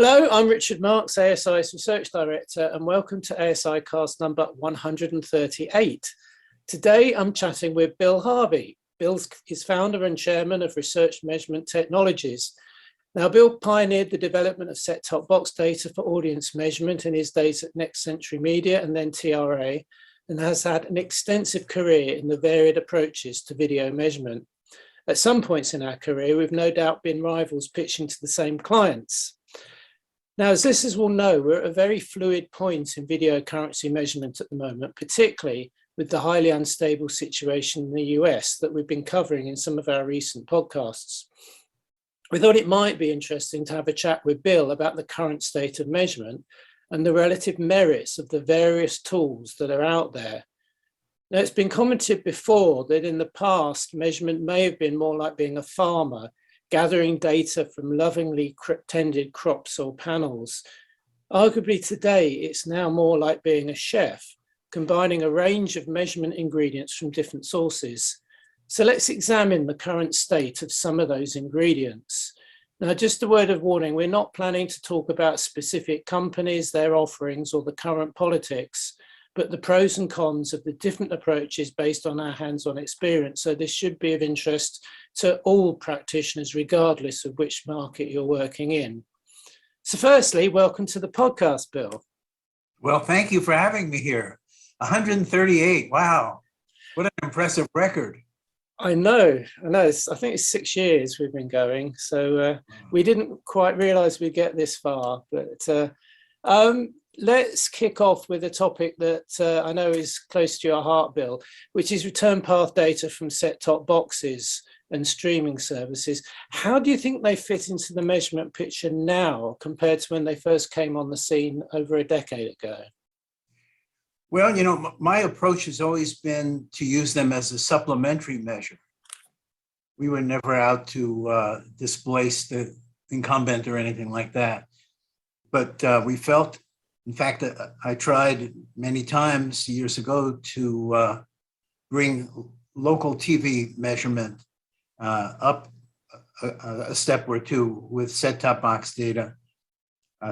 Hello, I'm Richard Marks, ASI's Research Director, and welcome to asicast number 138. Today, I'm chatting with Bill Harvey. Bill is founder and chairman of Research Measurement Technologies. Now, Bill pioneered the development of set-top box data for audience measurement in his days at Next Century Media and then TRA, and has had an extensive career in the varied approaches to video measurement. At some points in our career, we've no doubt been rivals pitching to the same clients. Now, as listeners will know, we're at a very fluid point in video currency measurement at the moment, particularly with the highly unstable situation in the US that we've been covering in some of our recent podcasts. We thought it might be interesting to have a chat with Bill about the current state of measurement and the relative merits of the various tools that are out there. Now, it's been commented before that in the past, measurement may have been more like being a farmer, gathering data from lovingly tended crops or panels. Arguably today, it's now more like being a chef, combining a range of measurement ingredients from different sources. So let's examine the current state of some of those ingredients. Now, just a word of warning, we're not planning to talk about specific companies, their offerings, or the current politics, but the pros and cons of the different approaches based on our hands-on experience. So this should be of interest to all practitioners, regardless of which market you're working in. So firstly, welcome to the podcast, Bill. Well, thank you for having me here. 138, wow, what an impressive record. I know, I think it's 6 years we've been going, so we didn't quite realize we'd get this far, but let's kick off with a topic that I know is close to your heart, Bill, which is return path data from set-top boxes and streaming services. How do you think they fit into the measurement picture now compared to when they first came on the scene over a decade ago? Well, you know, my approach has always been to use them as a supplementary measure. We were never out to displace the incumbent or anything like that. But we felt, in fact, I tried many times years ago to bring local TV measurement up a step or two with set-top box data,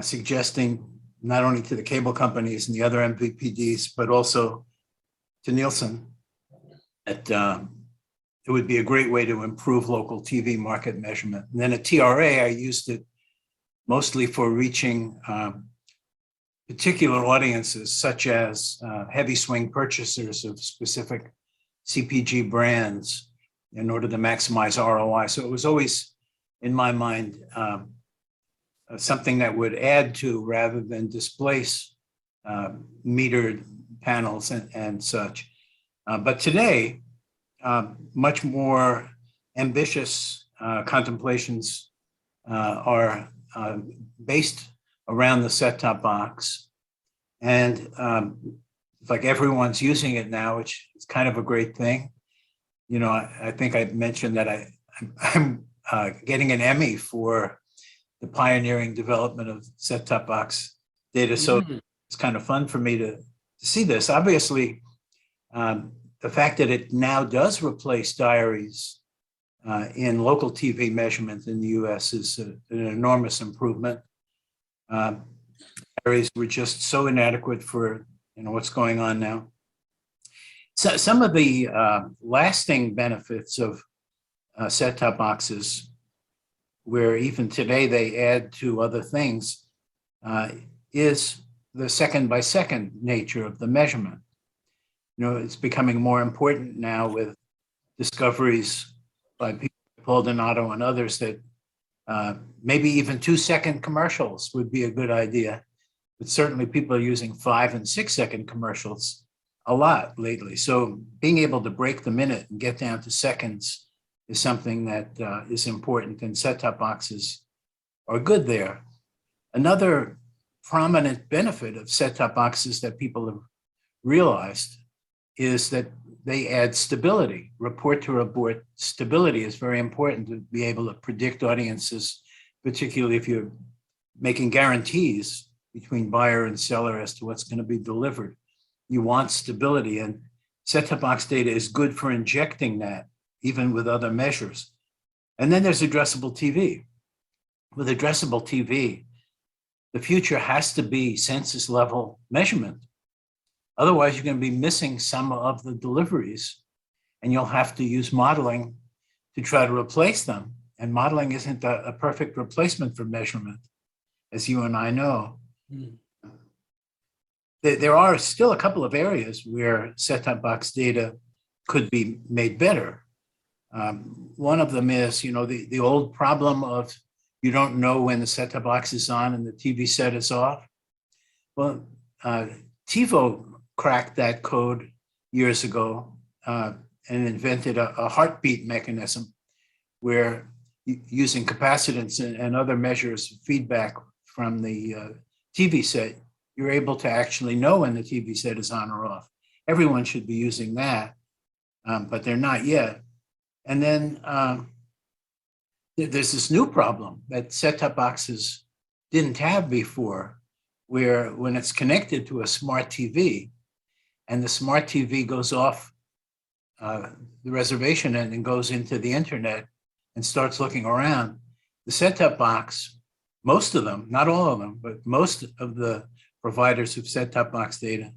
suggesting not only to the cable companies and the other MVPDs, but also to Nielsen that it would be a great way to improve local TV market measurement. And then at TRA, I used it mostly for reaching particular audiences, such as heavy swing purchasers of specific CPG brands in order to maximize ROI. So it was always, in my mind, something that would add to rather than displace metered panels and such. But today, much more ambitious contemplations are based around the set-top box. And like everyone's using it now, which is kind of a great thing. You know, I think I mentioned that I'm getting an Emmy for the pioneering development of set-top box data. So it's kind of fun for me to see this. Obviously, the fact that it now does replace diaries in local TV measurement in the US is an enormous improvement. Diaries were just so inadequate for what's going on now. So some of the lasting benefits of set-top boxes, where even today they add to other things, is the second-by-second nature of the measurement. You know, it's becoming more important now with discoveries by people like Paul Donato and others that maybe even 2-second commercials would be a good idea. But certainly people are using 5- and 6-second commercials a lot lately. So being able to break the minute and get down to seconds is something that is important, and set-top boxes are good there. Another prominent benefit of set-top boxes that people have realized is that they add stability. Report-to-report stability is very important to be able to predict audiences, particularly if you're making guarantees between buyer and seller as to what's going to be delivered. You want stability, and set-top box data is good for injecting that, even with other measures. And then there's addressable TV. With addressable TV, the future has to be census level measurement. Otherwise, you're going to be missing some of the deliveries, and you'll have to use modeling to try to replace them. And modeling isn't a perfect replacement for measurement, as you and I know. Mm. There are still a couple of areas where set-top box data could be made better. One of them is, the old problem of you don't know when the set-top box is on and the TV set is off. Well, TiVo cracked that code years ago and invented a heartbeat mechanism where using capacitance and other measures of feedback from the TV set, you're able to actually know when the TV set is on or off. Everyone should be using that, but they're not yet. And then there's this new problem that set-top boxes didn't have before, where when it's connected to a smart TV and the smart TV goes off the reservation and goes into the internet and starts looking around, the set-top box, most of them, not all of them, but most of the providers of set-top box data,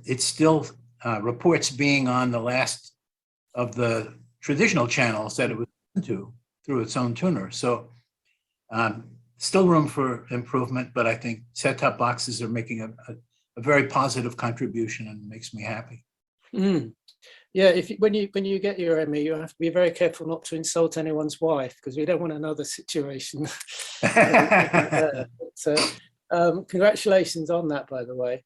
it still reports being on the last of the traditional channels that it was into through its own tuner. So still room for improvement, but I think set-top boxes are making a very positive contribution, and it makes me happy. Mm. Yeah, when you get your ME, you have to be very careful not to insult anyone's wife, because we don't want another situation. Congratulations on that, by the way.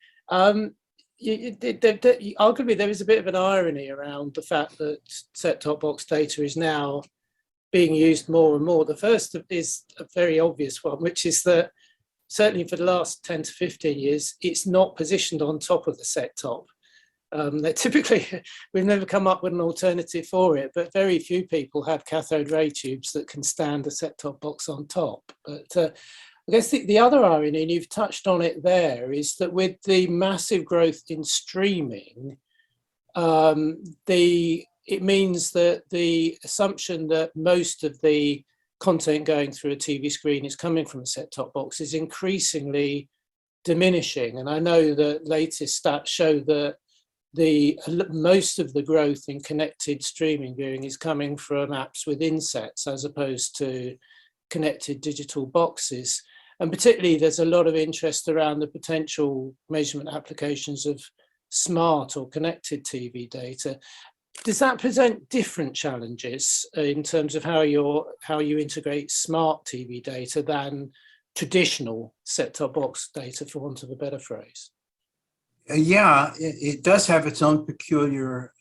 Arguably, there is a bit of an irony around the fact that set-top box data is now being used more and more. The first is a very obvious one, which is that certainly for the last 10 to 15 years, it's not positioned on top of the set-top. That typically, we've never come up with an alternative for it, but very few people have cathode ray tubes that can stand a set-top box on top. But I guess the other irony, and you've touched on it there, is that with the massive growth in streaming, it means that the assumption that most of the content going through a TV screen is coming from a set-top box is increasingly diminishing. And I know that latest stats show that most of the growth in connected streaming viewing is coming from apps within sets as opposed to connected digital boxes. And particularly, there's a lot of interest around the potential measurement applications of smart or connected TV data. Does that present different challenges in terms of how you integrate smart TV data than traditional set-top box data, for want of a better phrase? Yeah, it does have its own peculiar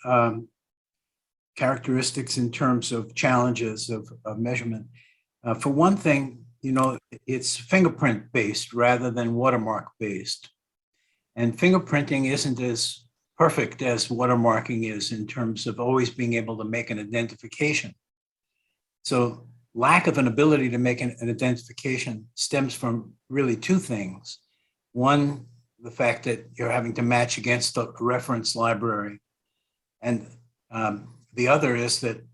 characteristics in terms of challenges of measurement. For one thing, it's fingerprint based rather than watermark based. And fingerprinting isn't as perfect as watermarking is in terms of always being able to make an identification. So lack of an ability to make an identification stems from really two things. One, the fact that you're having to match against a reference library. And the other is that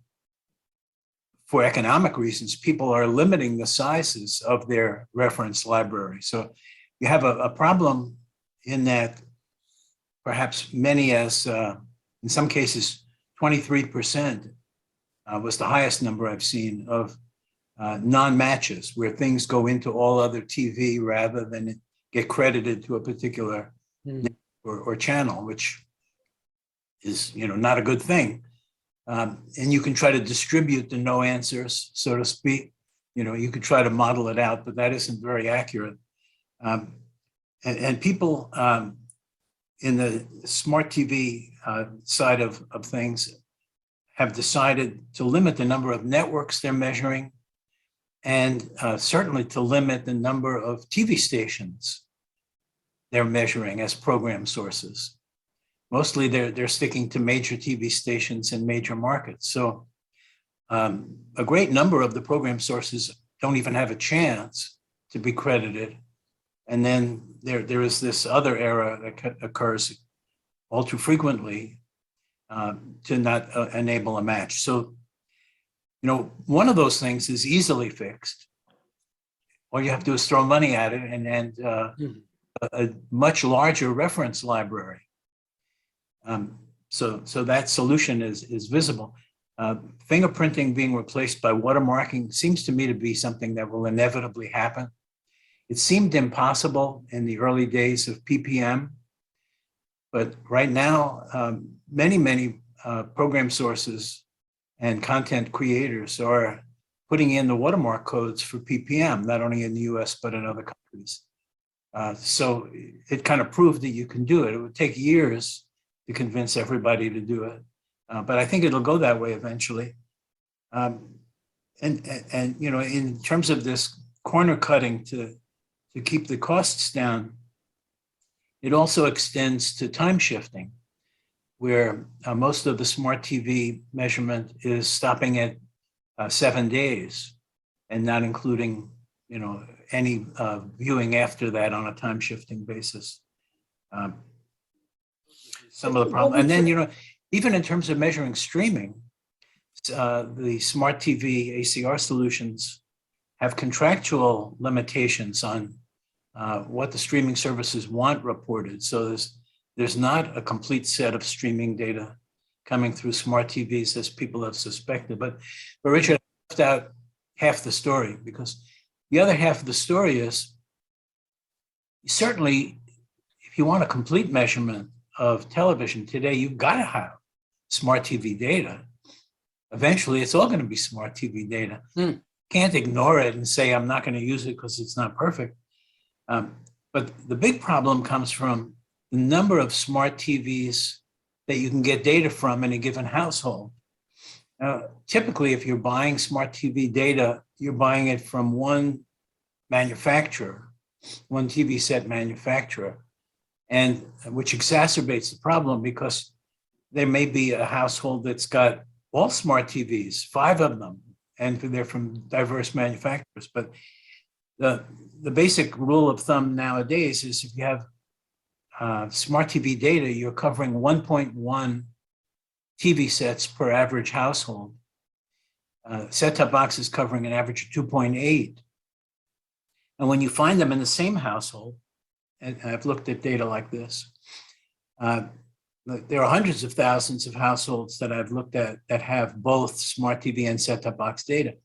for economic reasons, people are limiting the sizes of their reference library. So you have a problem in that perhaps many as, in some cases, 23% was the highest number I've seen of non-matches, where things go into all other TV rather than get credited to a particular or channel, which is not a good thing. And you can try to distribute the no answers, so to speak. You could try to model it out, but that isn't very accurate. And people in the smart TV side of things have decided to limit the number of networks they're measuring, and certainly to limit the number of TV stations they're measuring as program sources. Mostly they're sticking to major TV stations in major markets. So a great number of the program sources don't even have a chance to be credited. And then there is this other error that occurs all too frequently to not enable a match. So, one of those things is easily fixed. all you have to do is throw money at it and a much larger reference library. So that solution is visible. Fingerprinting being replaced by watermarking seems to me to be something that will inevitably happen. It seemed impossible in the early days of PPM, but right now, many program sources and content creators are putting in the watermark codes for PPM, not only in the US, but in other countries. So it kind of proved that you can do it. It would take years to convince everybody to do it. But I think it'll go that way eventually. And you know, in terms of this corner cutting to keep the costs down, it also extends to time shifting, where most of the smart TV measurement is stopping at 7 days and not including, you know, any viewing after that on a time shifting basis. Some of the problem, and then, you know, even in terms of measuring streaming, the smart TV ACR solutions have contractual limitations on what the streaming services want reported. So there's not a complete set of streaming data coming through smart TVs as people have suspected. But Richard left out half the story, because the other half of the story is certainly if you want a complete measurement of television today, you've got to have smart TV data. Eventually, it's all going to be smart TV data. Can't ignore it and say, I'm not going to use it because it's not perfect. But the big problem comes from the number of smart TVs that you can get data from in a given household. Typically, if you're buying smart TV data, you're buying it from one manufacturer, one TV set manufacturer, and which exacerbates the problem, because there may be a household that's got all smart TVs, 5 of them, and they're from diverse manufacturers. But the basic rule of thumb nowadays is if you have smart TV data, you're covering 1.1 TV sets per average household. Set-top boxes covering an average of 2.8. And when you find them in the same household, and I've looked at data like this, there are hundreds of thousands of households that I've looked at that have both smart TV and set-top box data.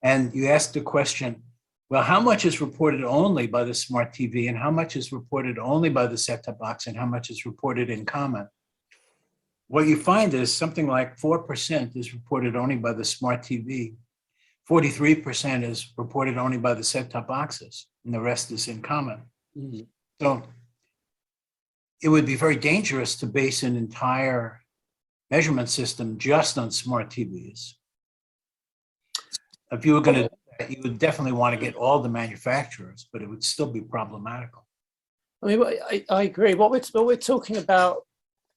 And you ask the question, well, how much is reported only by the smart TV, and how much is reported only by the set-top box, and how much is reported in common? What you find is something like 4% is reported only by the smart TV, 43% is reported only by the set-top boxes, and the rest is in common. Mm-hmm. So it would be very dangerous to base an entire measurement system just on smart TVs. If you were going to do that, you would definitely want to get all the manufacturers, but it would still be problematical. I mean, I agree. What we're talking about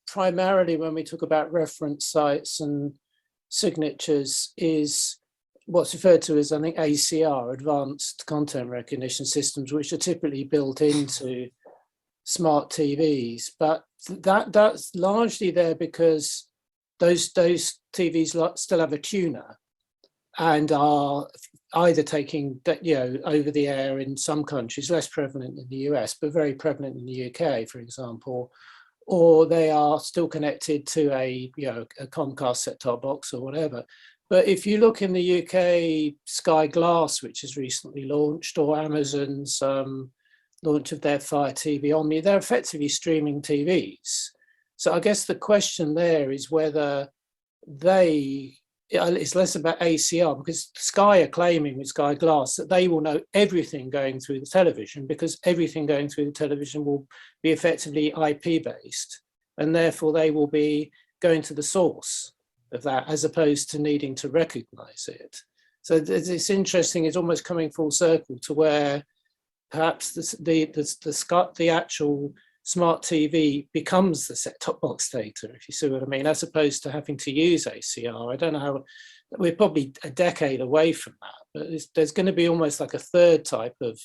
primarily when we talk about reference sites and signatures is what's referred to as, I think, ACR, Advanced Content Recognition Systems, which are typically built into smart TVs. But that's largely there because those TVs still have a tuner and are either taking, you know, over the air in some countries, less prevalent in the US, but very prevalent in the UK, for example, or they are still connected to a Comcast set-top box or whatever. But if you look in the UK, Sky Glass, which has recently launched, or Amazon's launch of their Fire TV Omni, they're effectively streaming TVs. So I guess the question there is whether it's less about ACR, because Sky are claiming with Sky Glass that they will know everything going through the television, because everything going through the television will be effectively IP based, and therefore they will be going to the source of that as opposed to needing to recognize it. So it's interesting, it's almost coming full circle to where perhaps the actual smart TV becomes the set-top box data, if you see what I mean, as opposed to having to use ACR. I don't know how, we're probably a decade away from that, but there's going to be almost like a third type of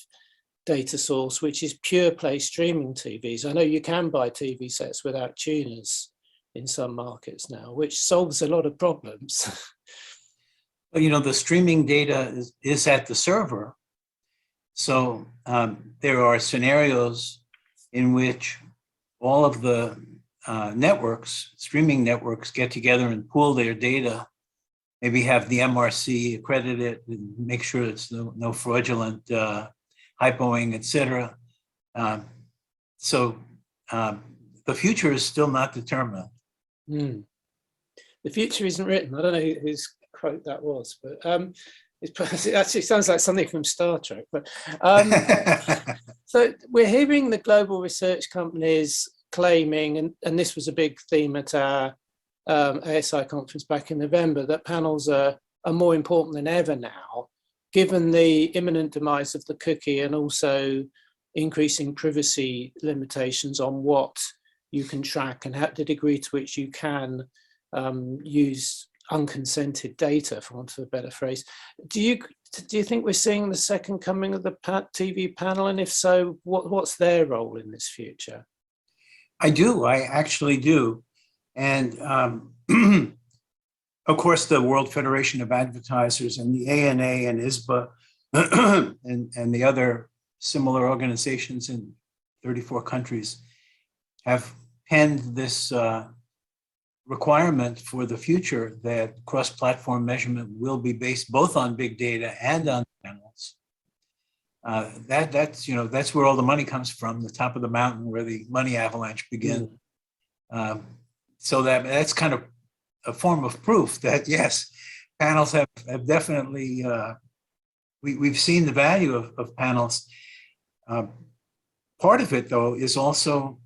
data source, which is pure play streaming TVs. I know you can buy TV sets without tuners in some markets now, which solves a lot of problems. Well, you know, the streaming data is at the server, So there are scenarios in which all of the networks, streaming networks, get together and pool their data, maybe have the MRC accredit it and make sure it's no fraudulent hypoing, et cetera. So the future is still not determined. The future isn't written. I don't know whose quote that was, but it actually sounds like something from Star Trek. But so we're hearing the global research companies claiming, and this was a big theme at our ASI conference back in November, that panels are more important than ever now, given the imminent demise of the cookie and also increasing privacy limitations on what you can track and the degree to which you can use unconsented data, for want of a better phrase. Do you think we're seeing the second coming of the TV panel? And if so, what's their role in this future? I do. I actually do. And of course, the World Federation of Advertisers and the ANA and ISBA and the other similar organizations in 34 countries have penned this requirement for the future that cross-platform measurement will be based both on big data and on panels. That's where all the money comes from, the top of the mountain where the money avalanche begins. So that's kind of a form of proof that yes, panels have definitely, we've seen the value of panels. Part of it, though, is also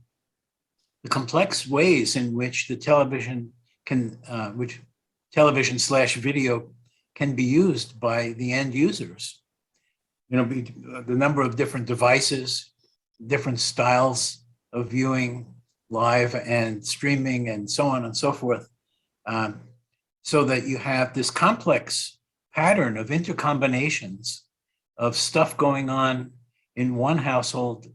the complex ways in which the television /video can be used by the end users. The number of different devices, different styles of viewing live and streaming and so on and so forth, so that you have this complex pattern of intercombinations of stuff going on in one household,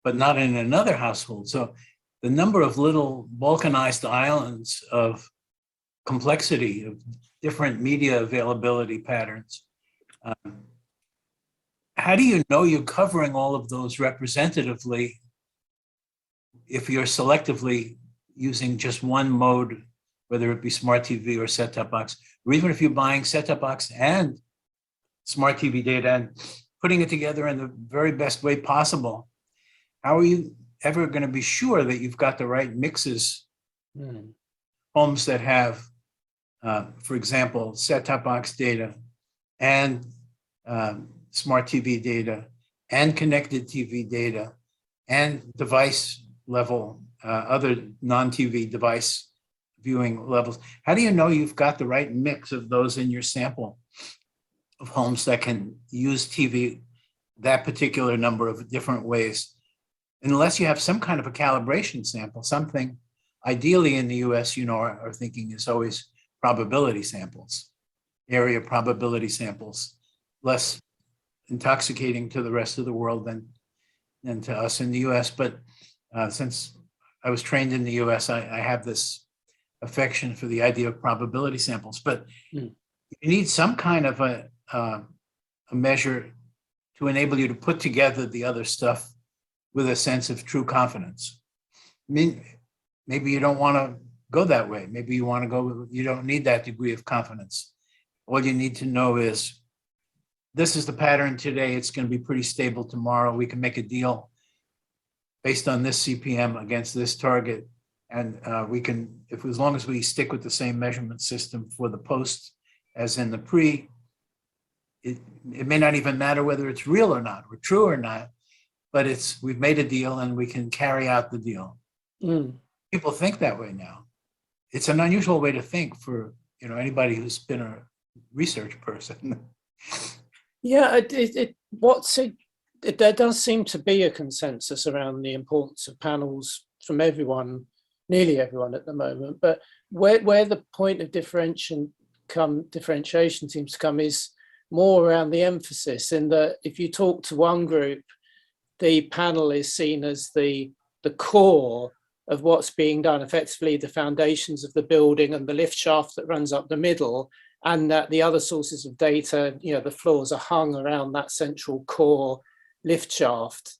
but not in another household. So the number of little balkanized islands of complexity, of different media availability patterns. How do you know you're covering all of those representatively if you're selectively using just one mode, whether it be smart TV or set-top box, or even if you're buying set-top box and smart TV data and putting it together in the very best way possible? How are you ever going to be sure that you've got the right mixes? Homes that have, for example, set-top box data and smart TV data and connected TV data and device level, other non-TV device viewing levels. How do you know you've got the right mix of those in your sample of homes that can use TV that particular number of different ways? Unless you have some kind of a calibration sample, something ideally in the US, our thinking is always probability samples, area probability samples, less intoxicating to the rest of the world than to us in the US. But since I was trained in the US, I have this affection for the idea of probability samples. But you need some kind of a measure to enable you to put together the other stuff with a sense of true confidence. I mean, maybe you don't want to go that way. Maybe you want to go, you don't need that degree of confidence. All you need to know is, this is the pattern today. It's going to be pretty stable tomorrow. We can make a deal based on this CPM against this target. And we can, as long as we stick with the same measurement system for the post as in the pre, it may not even matter whether it's real or not, or true or not, but we've made a deal and we can carry out the deal. People think that way now. It's an unusual way to think for anybody who's been a research person. Yeah, there does seem to be a consensus around the importance of panels from everyone, nearly everyone at the moment. But where the point of differentiation seems to come is more around the emphasis, in that if you talk to one group, the panel is seen as the core of what's being done, effectively the foundations of the building and the lift shaft that runs up the middle, and that the other sources of data, the floors are hung around that central core lift shaft.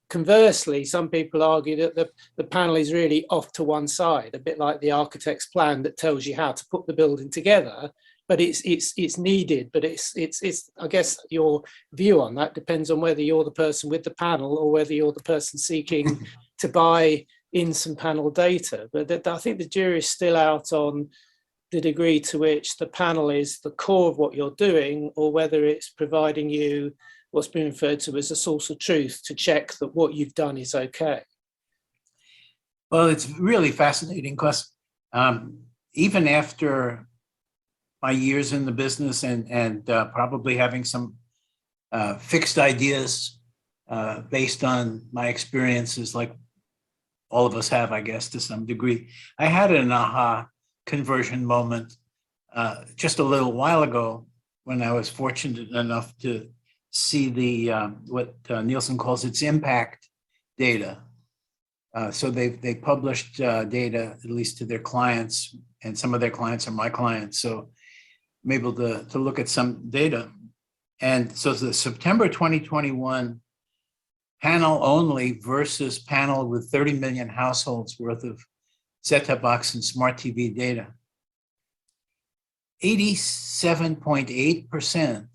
Conversely, some people argue that the panel is really off to one side, a bit like the architect's plan that tells you how to put the building together. But it's needed. But it's I guess your view on that depends on whether you're the person with the panel or whether you're the person seeking to buy in some panel data. But I think the jury is still out on the degree to which the panel is the core of what you're doing, or whether it's providing you what's been referred to as a source of truth to check that what you've done is okay. Well, it's really fascinating because even after my years in the business and probably having some fixed ideas based on my experiences, like all of us have, I guess, to some degree, I had an aha conversion moment just a little while ago when I was fortunate enough to see the what Nielsen calls its impact data. So they published data, at least to their clients, and some of their clients are my clients. So I'm able to look at some data. And so the September 2021 panel only versus panel with 30 million households worth of set-top box and smart TV data. 87.8%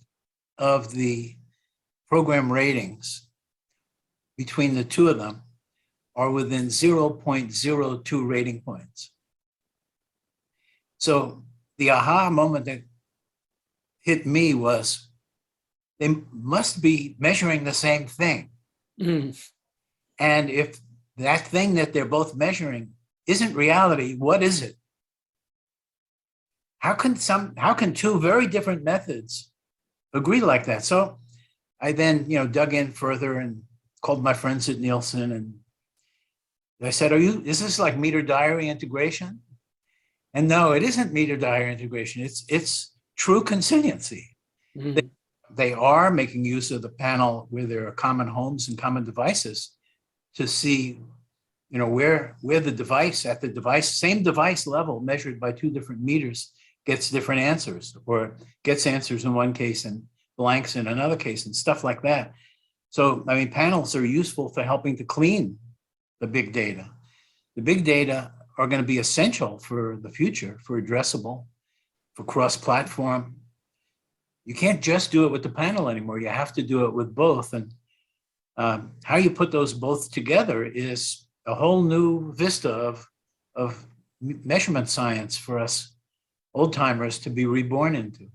of the program ratings between the two of them are within 0.02 rating points. So the aha moment that hit me was they must be measuring the same thing. Mm. And if that thing that they're both measuring isn't reality, what is it? How can two very different methods agree like that? So I then, dug in further and called my friends at Nielsen, and I said, is this like meter diary integration? And no, it isn't meter diary integration. It's true consiliency. Mm. They are making use of the panel where there are common homes and common devices to see, where the device at the same device level measured by two different meters gets different answers, or gets answers in one case and blanks in another case, and stuff like that. So, panels are useful for helping to clean the big data. The big data are going to be essential for the future, for addressable, for cross-platform. You can't just do it with the panel anymore. You have to do it with both. And how you put those both together is a whole new vista of measurement science for us old timers to be reborn into.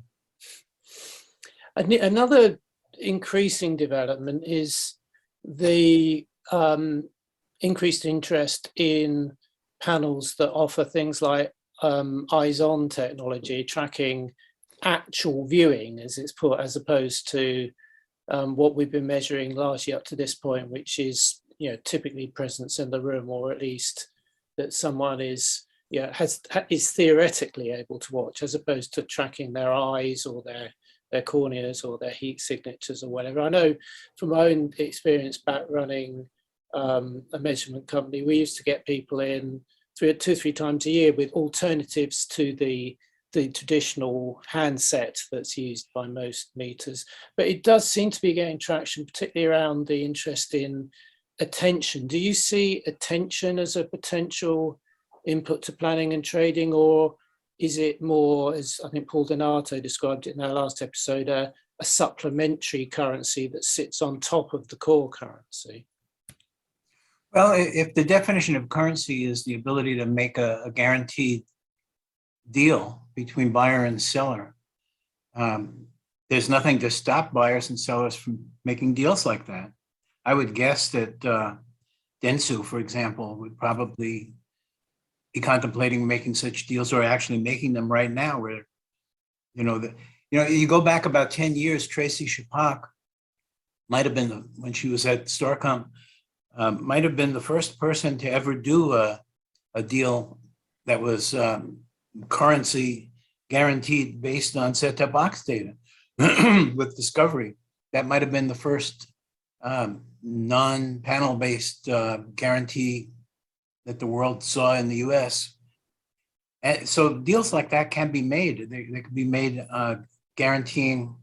Another increasing development is the increased interest in panels that offer things like eyes-on technology, tracking actual viewing, as it's put, as opposed to what we've been measuring largely up to this point, which is typically presence in the room, or at least that someone is is theoretically able to watch, as opposed to tracking their eyes or their corneas or their heat signatures or whatever. I know from my own experience back running a measurement company, we used to get people in 2 or 3 times a year with alternatives to the traditional handset that's used by most meters. But it does seem to be getting traction, particularly around the interest in attention. Do you see attention as a potential input to planning and trading, or is it more, as I think Paul Donato described it in our last episode, a supplementary currency that sits on top of the core currency? Well, if the definition of currency is the ability to make a guaranteed deal between buyer and seller, there's nothing to stop buyers and sellers from making deals like that. I would guess that Dentsu, for example, would probably be contemplating making such deals, or actually making them right now, where, you go back about 10 years, Tracy Shapak might have been, when she was at Starcom, might have been the first person to ever do a deal that was currency guaranteed based on set-top box data with Discovery. That might have been the first non-panel based guarantee that the world saw in the US. And so deals like that can be made. They can be made guaranteeing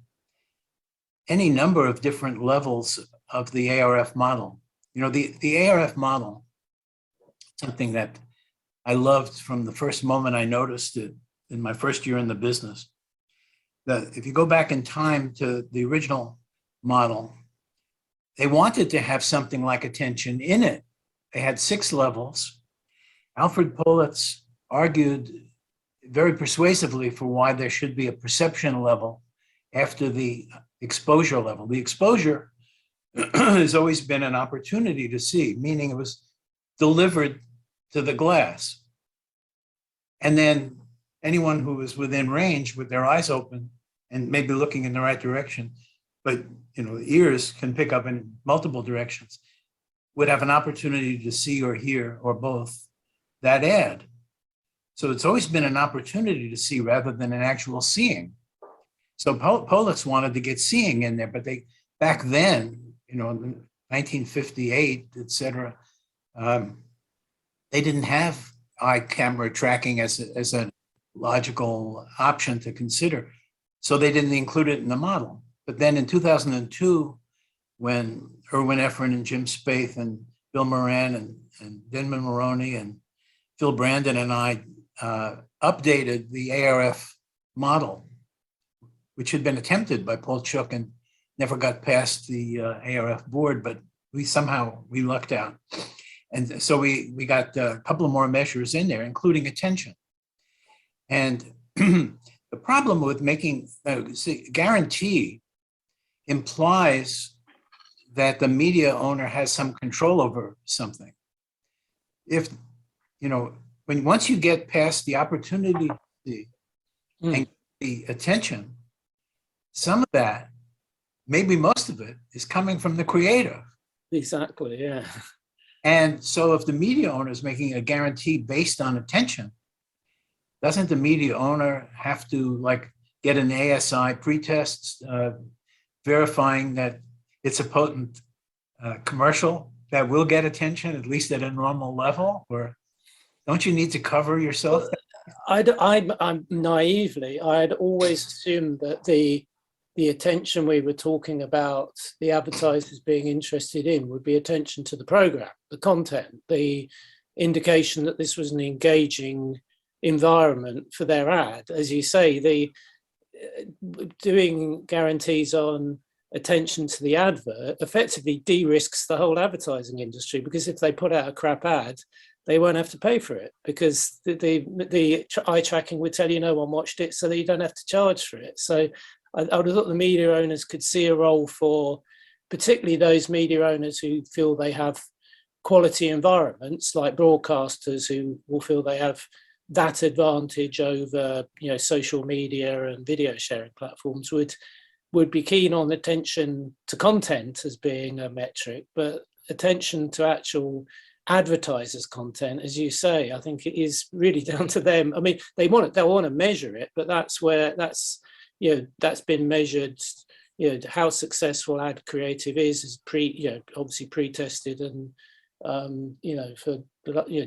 any number of different levels of the ARF model. You know, the ARF model, something that I loved from the first moment I noticed it in my first year in the business. That if you go back in time to the original model, they wanted to have something like attention in it. They had 6 levels. Alfred Politz argued very persuasively for why there should be a perception level after the exposure level. The exposure has always been an opportunity to see, meaning it was delivered to the glass. And then anyone who was within range with their eyes open and maybe looking in the right direction, but ears can pick up in multiple directions, would have an opportunity to see or hear or both that ad. So it's always been an opportunity to see rather than an actual seeing. So Politz wanted to get seeing in there, but they back then, in 1958, et cetera, they didn't have eye camera tracking as a logical option to consider. So they didn't include it in the model. But then in 2002, when Erwin Efron and Jim Spaeth and Bill Moran and Denman Maroney and Phil Brandon and I updated the ARF model, which had been attempted by Paul Chook and never got past the ARF board, but we lucked out. And so we got a couple of more measures in there, including attention. And the problem with making guarantee implies that the media owner has some control over something. If, once you get past the opportunity to see and the attention, some of that, maybe most of it, is coming from the creator. Exactly, yeah. And so if the media owner is making a guarantee based on attention, doesn't the media owner have to get an ASI pretest verifying that it's a potent commercial that will get attention, at least at a normal level? Or don't you need to cover yourself? I'm naively, I'd always assumed that the attention we were talking about, the advertisers being interested in, would be attention to the program, the content, the indication that this was an engaging environment for their ad. As you say, doing guarantees on attention to the advert effectively de-risks the whole advertising industry, because if they put out a crap ad, they won't have to pay for it, because the eye tracking would tell you no one watched it, so that you don't have to charge for it. So I would have thought the media owners could see a role for particularly those media owners who feel they have quality environments, like broadcasters who will feel they have that advantage over social media and video sharing platforms, would be keen on attention to content as being a metric, but attention to actual advertisers' content, as you say, I think it is really down to them. I mean, they'll want to measure it, but that's been measured. How successful ad creative is obviously pre-tested and for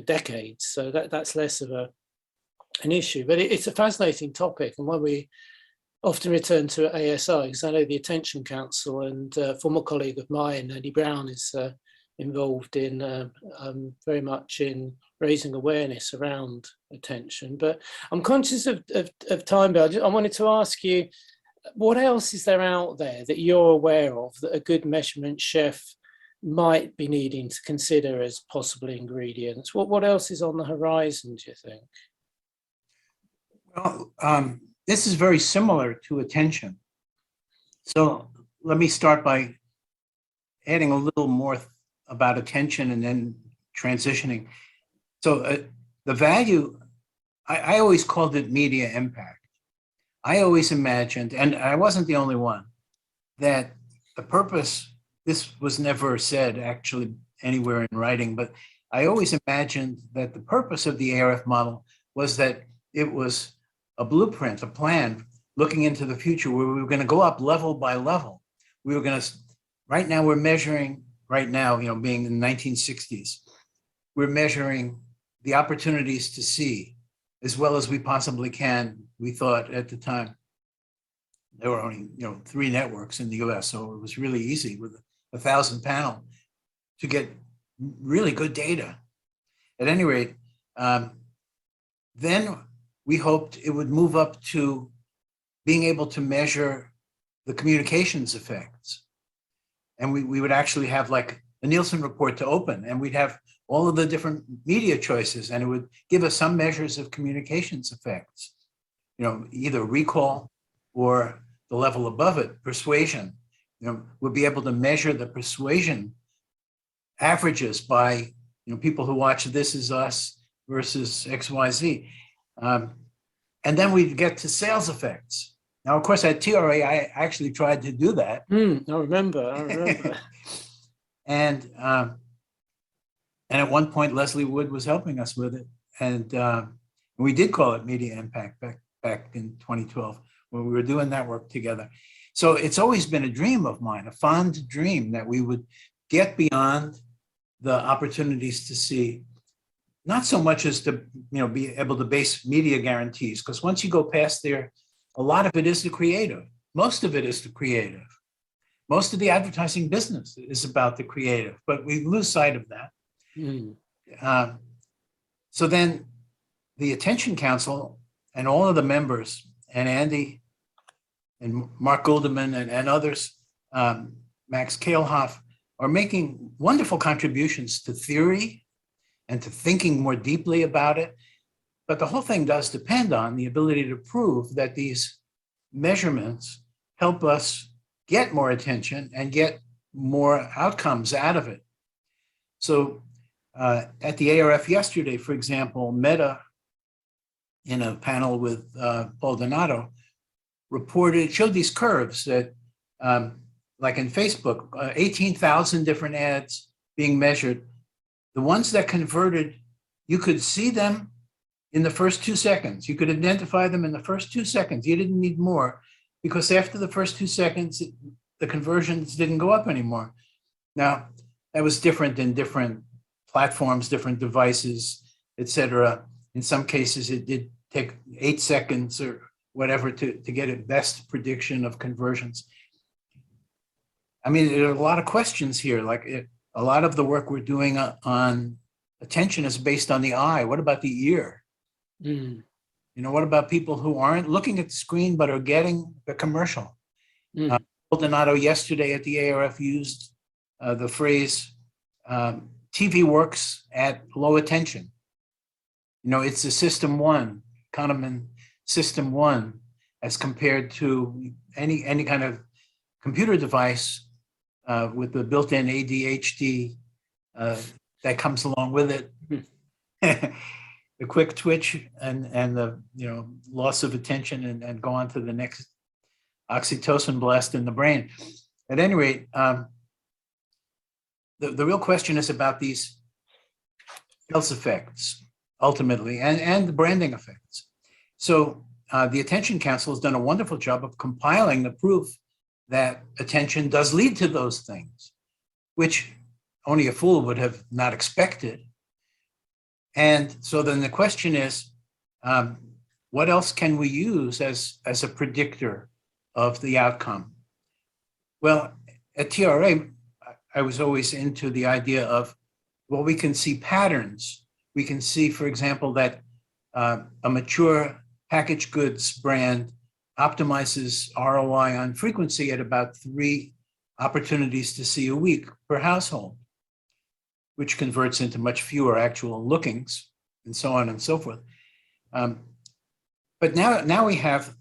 decades. So that's less of an issue. But it's a fascinating topic, and one we often return to at ASI, because I know the Attention Council and a former colleague of mine, Andy Brown, is involved in very much in raising awareness around attention. But I'm conscious of time, Bill. I wanted to ask you, what else is there out there that you're aware of that a good measurement chef might be needing to consider as possible ingredients? What else is on the horizon, do you think? Well, this is very similar to attention. So let me start by adding a little more about attention and then transitioning. So the value, I always called it media impact. I always imagined, and I wasn't the only one, that the purpose, this was never said actually anywhere in writing, but I always imagined that the purpose of the ARF model was that it was a blueprint, a plan looking into the future where we were going to go up level by level. We were going to, right now we're measuring, being in the 1960s, we're measuring the opportunities to see as well as we possibly can. We thought at the time there were only 3 networks in the US, so it was really easy with 1,000 panel to get really good data. At any rate, then we hoped it would move up to being able to measure the communications effects. And we would actually have like a Nielsen report to open, and we'd have all of the different media choices, and it would give us some measures of communications effects, either recall or the level above it, persuasion. We'll be able to measure the persuasion averages by people who watch This Is Us versus XYZ. And then we get to sales effects. Now, of course, at TRA, I actually tried to do that. I remember. And at one point, Leslie Wood was helping us with it. And we did call it Media Impact back in 2012 when we were doing that work together. So it's always been a dream of mine, a fond dream, that we would get beyond the opportunities to see, not so much as to be able to base media guarantees, because once you go past there, a lot of it is the creative. Most of it is the creative. Most of the advertising business is about the creative, but we lose sight of that. So then the Attention Council and all of the members, and Andy and Mark Goldeman and others, Max Kaelhoff, are making wonderful contributions to theory and to thinking more deeply about it. But the whole thing does depend on the ability to prove that these measurements help us get more attention and get more outcomes out of it. So at the ARF yesterday, for example, Meta, in a panel with Paul Donato, showed these curves that, like in Facebook, 18,000 different ads being measured. The ones that converted, you could see them in the first 2 seconds. You could identify them in the first 2 seconds. You didn't need more, because after the first 2 seconds, the conversions didn't go up anymore. Now, that was different in different platforms, different devices, et cetera. In some cases, it did take 8 seconds or whatever to get a best prediction of conversions. I mean, there are a lot of questions here. A lot of the work we're doing on attention is based on the eye. What about the ear? What about people who aren't looking at the screen but are getting the commercial? Donato yesterday at the ARF used the phrase, TV works at low attention. It's a system one, Kahneman system one, as compared to any kind of computer device with the built-in ADHD that comes along with it. The quick twitch and the loss of attention and go on to the next oxytocin blast in the brain. At any rate, the real question is about these health effects ultimately, and the branding effects. So the Attention Council has done a wonderful job of compiling the proof that attention does lead to those things, which only a fool would have not expected. And so then the question is, what else can we use as a predictor of the outcome? Well, at TRA, I was always into the idea of, well, we can see patterns. We can see, for example, that a mature packaged goods brand optimizes ROI on frequency at about 3 opportunities to see a week per household, which converts into much fewer actual lookings, and so on and so forth. But now we have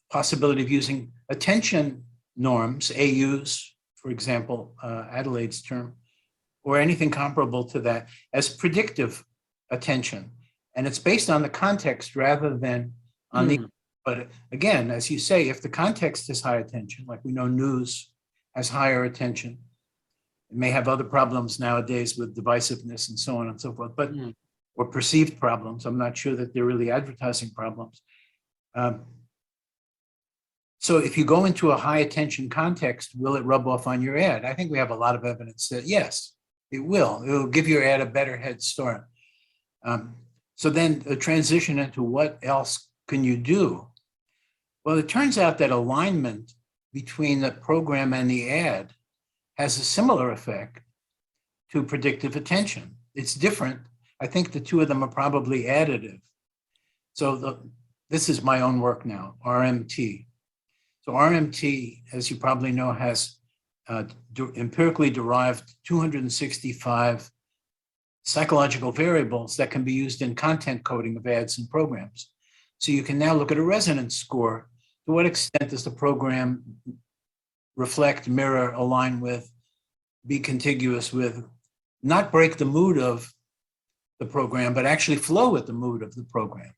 possibility of using attention norms, AUs, for example, Adelaide's term, or anything comparable to that, as predictive attention. And it's based on the context rather than on the, but again, as you say, if the context is high attention, like we know news has higher attention, it may have other problems nowadays with divisiveness and so on and so forth, but or perceived problems. I'm not sure that they're really advertising problems. So if you go into a high attention context, will it rub off on your ad? I think we have a lot of evidence that yes, it will. It will give your ad a better head start. So then the transition into what else can you do? Well, it turns out that alignment between the program and the ad has a similar effect to predictive attention. It's different. I think the two of them are probably additive. So this is my own work now, RMT. So RMT, as you probably know, has empirically derived 265 psychological variables that can be used in content coding of ads and programs. So you can now look at a resonance score. To what extent does the program reflect, mirror, align with, be contiguous with, not break the mood of the program, but actually flow with the mood of the program.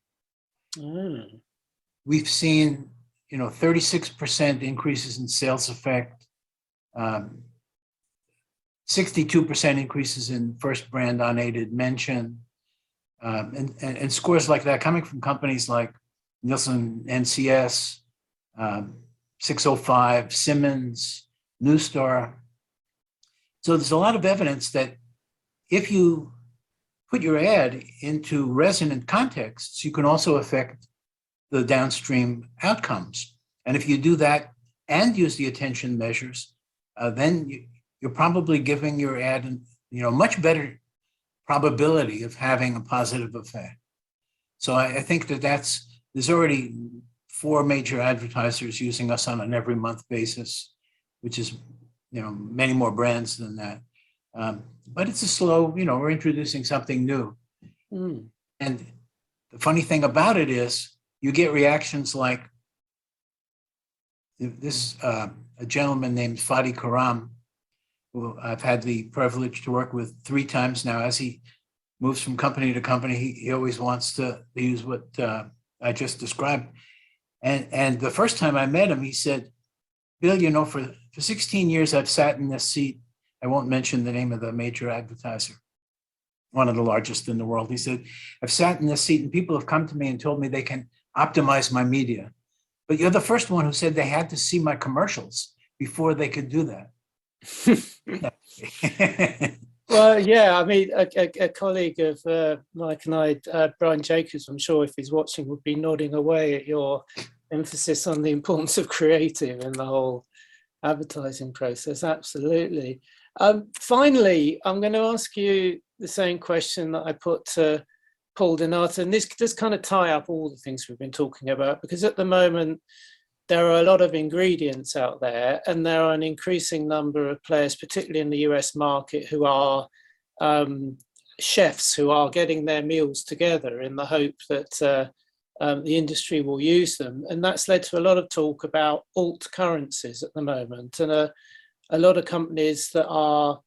We've seen, 36% increases in sales effect, 62% increases in first brand unaided mention, and scores like that coming from companies like Nielsen NCS, 605, Simmons, Newstar. So there's a lot of evidence that if you put your ad into resonant contexts, you can also affect the downstream outcomes. And if you do that and use the attention measures, then you're probably giving your ad, much better probability of having a positive effect. So I think there's already 4 major advertisers using us on an every month basis, which is, many more brands than that. But it's a slow, we're introducing something new. And the funny thing about it is you get reactions like this, a gentleman named Fadi Karam, who I've had the privilege to work with 3 times now. As he moves from company to company, he always wants to use what I just described. And the first time I met him, he said, Bill, for 16 years, I've sat in this seat. I won't mention the name of the major advertiser, one of the largest in the world. He said, I've sat in this seat and people have come to me and told me they can optimize my media. But you're the first one who said they had to see my commercials before they could do that. Well, yeah, I mean, a colleague of Mike and I, Brian Jacobs, I'm sure if he's watching, would be nodding away at your emphasis on the importance of creative in the whole advertising process. Absolutely. Finally, I'm going to ask you the same question that I put to Paul Donata, and this does kind of tie up all the things we've been talking about, because at the moment, there are a lot of ingredients out there, and there are an increasing number of players, particularly in the US market, who are chefs who are getting their meals together in the hope that the industry will use them. And that's led to a lot of talk about alt currencies at the moment, and a lot of companies that are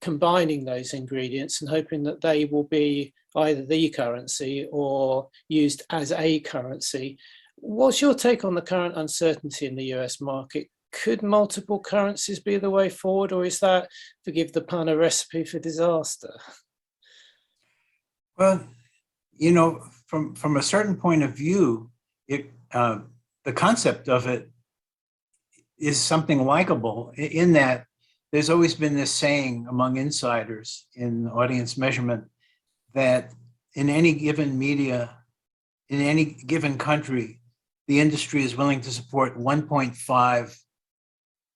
combining those ingredients and hoping that they will be either the currency or used as a currency. What's your take on the current uncertainty in the US market? Could multiple currencies be the way forward, or is that, forgive the pun, a recipe for disaster? Well, from a certain point of view, the concept of it is something likable, in that there's always been this saying among insiders in audience measurement that in any given media, in any given country, the industry is willing to support 1.5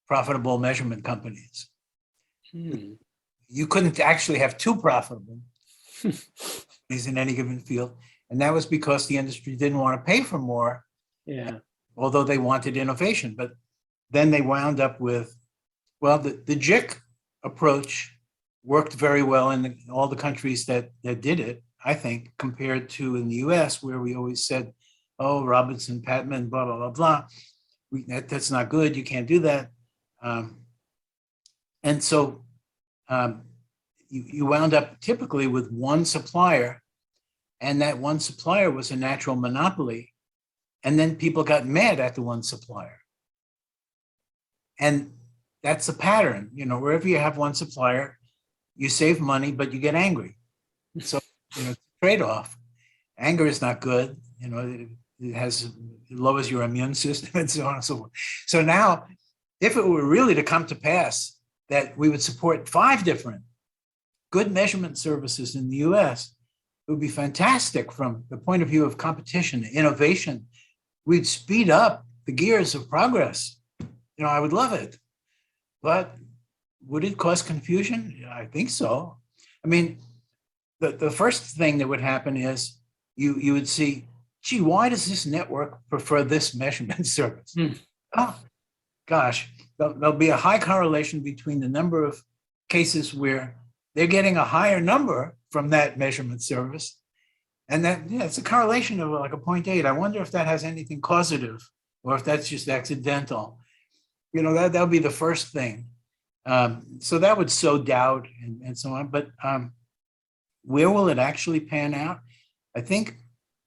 profitable measurement companies. You couldn't actually have 2 profitable companies in any given field. And that was because the industry didn't want to pay for more, although they wanted innovation. But then they wound up with, well, the JIC approach worked very well in all the countries that did it, I think, compared to in the US, where we always said, oh, Robinson, Patman, blah, blah, blah, blah. That's not good. You can't do that. And so you wound up typically with one supplier, and that one supplier was a natural monopoly. And then people got mad at the one supplier. And that's a pattern. Wherever you have one supplier, you save money, but you get angry. So, trade-off. Anger is not good. It lowers your immune system and so on and so forth. So now, if it were really to come to pass that we would support 5 different good measurement services in the US, it would be fantastic from the point of view of competition, innovation. We'd speed up the gears of progress. I would love it. But would it cause confusion? Yeah, I think so. I mean, the first thing that would happen is you would see, gee, why does this network prefer this measurement service? Mm. Oh, gosh, there'll be a high correlation between the number of cases where they're getting a higher number from that measurement service. And that, yeah, it's a correlation of like a 0.8. I wonder if that has anything causative or if that's just accidental. You know, that'll be the first thing. So that would sow doubt and so on. But where will it actually pan out? I think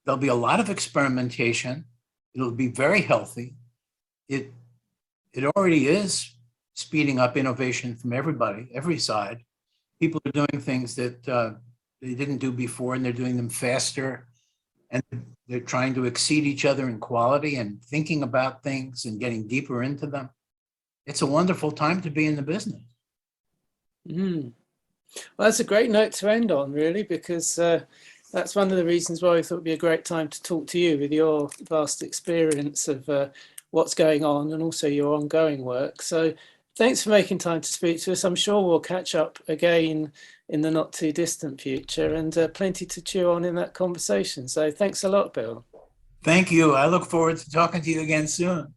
there'll be a lot of experimentation. It'll be very healthy. It already is speeding up innovation from everybody, every side. People are doing things that they didn't do before, and they're doing them faster. And they're trying to exceed each other in quality and thinking about things and getting deeper into them. It's a wonderful time to be in the business. Mm. Well, that's a great note to end on, really, because that's one of the reasons why I thought it'd be a great time to talk to you with your vast experience of what's going on and also your ongoing work. So thanks for making time to speak to us. I'm sure we'll catch up again in the not too distant future, and plenty to chew on in that conversation. So thanks a lot, Bill. Thank you. I look forward to talking to you again soon.